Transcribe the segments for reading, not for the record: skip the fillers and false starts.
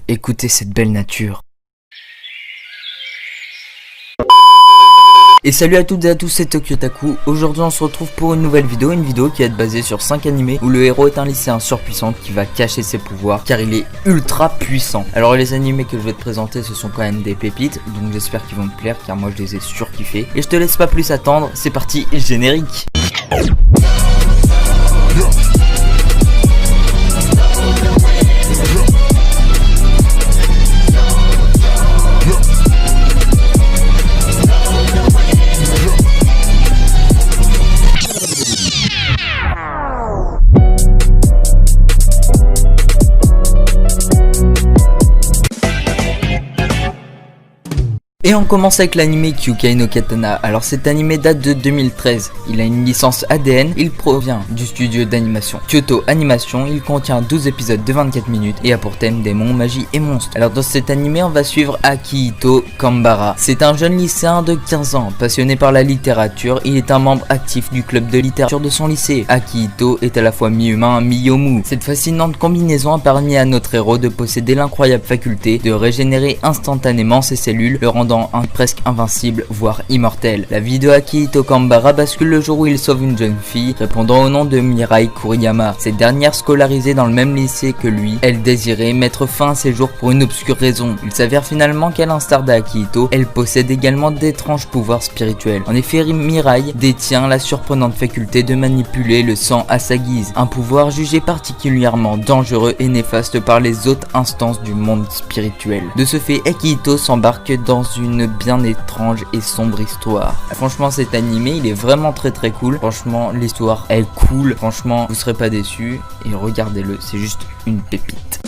écoutez cette belle nature. Et salut à toutes et à tous, c'est Tokyotaku. Aujourd'hui on se retrouve pour une nouvelle vidéo, qui va être basée sur 5 animés où le héros est un lycéen surpuissant qui va cacher ses pouvoirs car il est ultra puissant. Alors les animés que je vais te présenter, ce sont quand même des pépites, donc j'espère qu'ils vont te plaire car moi je les ai surkiffés. Et je te laisse pas plus attendre, c'est parti, générique. Et on commence avec l'anime Kyukai no Katana. Alors cet anime date de 2013, il a une licence ADN, il provient du studio d'animation Kyoto Animation, il contient 12 épisodes de 24 minutes et a pour thème démons, magie et monstres. Alors dans cet anime on va suivre Akihito Kambara. C'est un jeune lycéen de 15 ans, passionné par la littérature, il est un membre actif du club de littérature de son lycée. Akihito est à la fois mi-humain, mi-yomu. Cette fascinante combinaison a permis à notre héros de posséder l'incroyable faculté de régénérer instantanément ses cellules, le rendant presque invincible, voire immortel. La vie de Akihito Kambara bascule le jour où il sauve une jeune fille répondant au nom de Mirai Kuriyama. Cette dernière, scolarisée dans le même lycée que lui, elle désirait mettre fin à ses jours pour une obscure raison. Il s'avère finalement qu'à l'instar d'Akihito, elle possède également d'étranges pouvoirs spirituels. En effet, Mirai détient la surprenante faculté de manipuler le sang à sa guise, un pouvoir jugé particulièrement dangereux et néfaste par les autres instances du monde spirituel. De ce fait, Akihito s'embarque dans une bien étrange et sombre histoire. Franchement cet animé il est vraiment très cool. Franchement l'histoire est cool. Franchement vous serez pas déçus et regardez-le, c'est juste une pépite.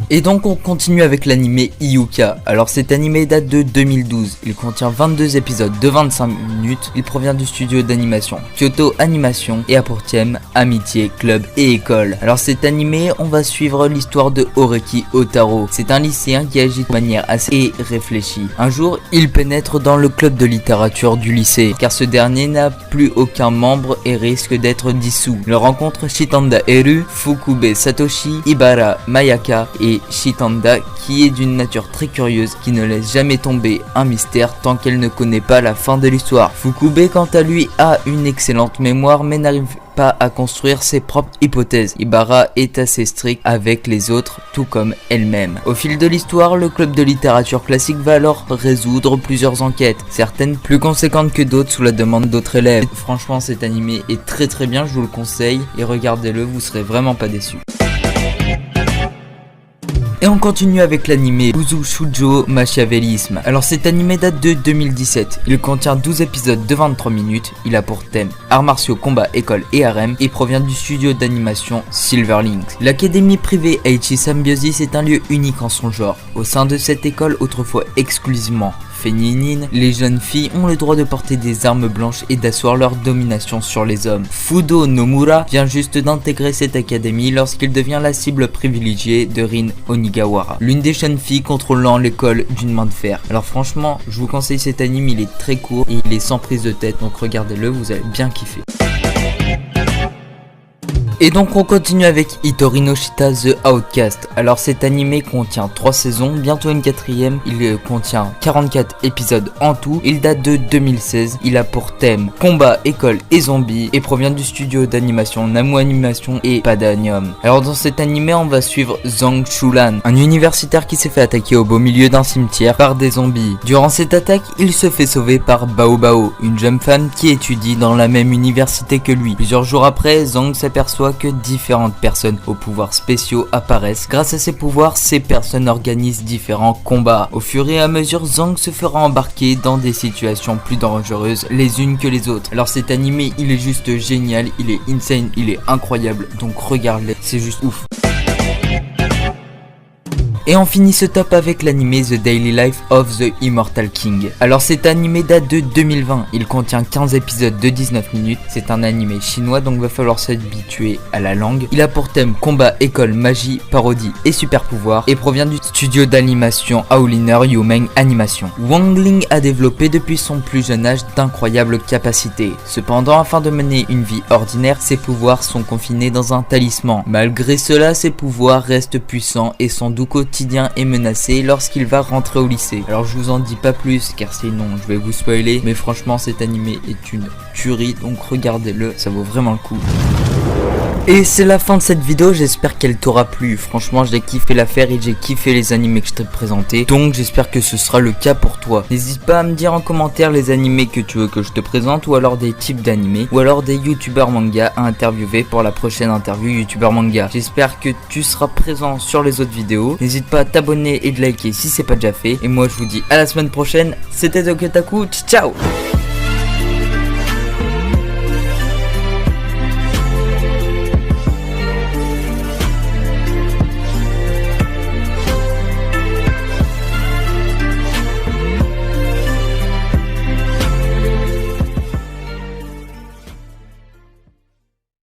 Et donc on continue avec l'anime Iyuka. Alors cet anime date de 2012, il contient 22 épisodes de 25 minutes, il provient du studio d'animation Kyoto Animation et a pour thème amitié, club et école. Alors cet anime on va suivre l'histoire de Horeki Otaro. C'est un lycéen qui agit de manière assez réfléchie. Un jour il pénètre dans le club de littérature du lycée car ce dernier n'a plus aucun membre et risque d'être dissous. Il rencontre Shitanda Eru, Fukube Satoshi, Ibara Mayaka et Shitanda qui est d'une nature très curieuse qui ne laisse jamais tomber un mystère tant qu'elle ne connaît pas la fin de l'histoire. Fukube quant à lui a une excellente mémoire mais n'arrive pas à construire ses propres hypothèses. Ibara est assez strict avec les autres tout comme elle-même. Au fil de l'histoire, le club de littérature classique va alors résoudre plusieurs enquêtes, certaines plus conséquentes que d'autres sous la demande d'autres élèves. Franchement cet animé est très bien, je vous le conseille et regardez-le, vous serez vraiment pas déçus. Et on continue avec l'anime Uzu Shujo Machiavélisme. Alors cet anime date de 2017, il contient 12 épisodes de 23 minutes, il a pour thème arts martiaux, combat, école et harem et provient du studio d'animation Silverlink. L'académie privée Aichi Symbiosis est un lieu unique en son genre. Au sein de cette école, autrefois exclusivement féminine, les jeunes filles ont le droit de porter des armes blanches et d'asseoir leur domination sur les hommes. Fudo Nomura vient juste d'intégrer cette académie lorsqu'il devient la cible privilégiée de Rin Onigawara, l'une des jeunes filles contrôlant l'école d'une main de fer. Alors franchement, je vous conseille cet anime, il est très court et il est sans prise de tête, donc regardez-le, vous allez bien kiffer. Et donc on continue avec Hitori no Shita The Outcast. Alors cet animé contient 3 saisons, bientôt une 4ème, il contient 44 épisodes en tout, il date de 2016, il a pour thème combat, école et zombies et provient du studio d'animation Namu Animation et Padanium. Alors dans cet animé on va suivre Zhang Shulan, un universitaire qui s'est fait attaquer au beau milieu d'un cimetière par des zombies. Durant cette attaque, il se fait sauver par Bao Bao, une jeune femme qui étudie dans la même université que lui. Plusieurs jours après, Zhang s'aperçoit que différentes personnes aux pouvoirs spéciaux apparaissent. Grâce à ces pouvoirs, ces personnes organisent différents combats. Au fur et à mesure, Zhang se fera embarquer dans des situations plus dangereuses les unes que les autres. Alors cet animé, il est juste génial, il est insane, il est incroyable, donc regardez, c'est juste ouf. Et on finit ce top avec l'anime The Daily Life of the Immortal King. Alors cet animé date de 2020, il contient 15 épisodes de 19 minutes, c'est un animé chinois donc va falloir s'habituer à la langue. Il a pour thème combat, école, magie, parodie et super pouvoir et provient du studio d'animation Aoliner Youmeng Animation. Wang Ling a développé depuis son plus jeune âge d'incroyables capacités. Cependant, afin de mener une vie ordinaire, ses pouvoirs sont confinés dans un talisman. Malgré cela, ses pouvoirs restent puissants et son doux quotidien est menacé lorsqu'il va rentrer au lycée. Alors je vous en dis pas plus car sinon je vais vous spoiler, mais franchement cet animé est une tuerie, donc regardez-le, ça vaut vraiment le coup. Et c'est la fin de cette vidéo, j'espère qu'elle t'aura plu. Franchement j'ai kiffé la faire et j'ai kiffé les animés que je t'ai présentés, donc j'espère que ce sera le cas pour toi. N'hésite pas à me dire en commentaire les animés que tu veux que je te présente, ou alors des types d'animés, ou alors des youtubeurs manga à interviewer pour la prochaine interview youtubeur manga. J'espère que tu seras présent sur les autres vidéos. N'hésite pas à t'abonner et de liker si c'est pas déjà fait. Et moi je vous dis à la semaine prochaine, c'était Dokotaku, ciao.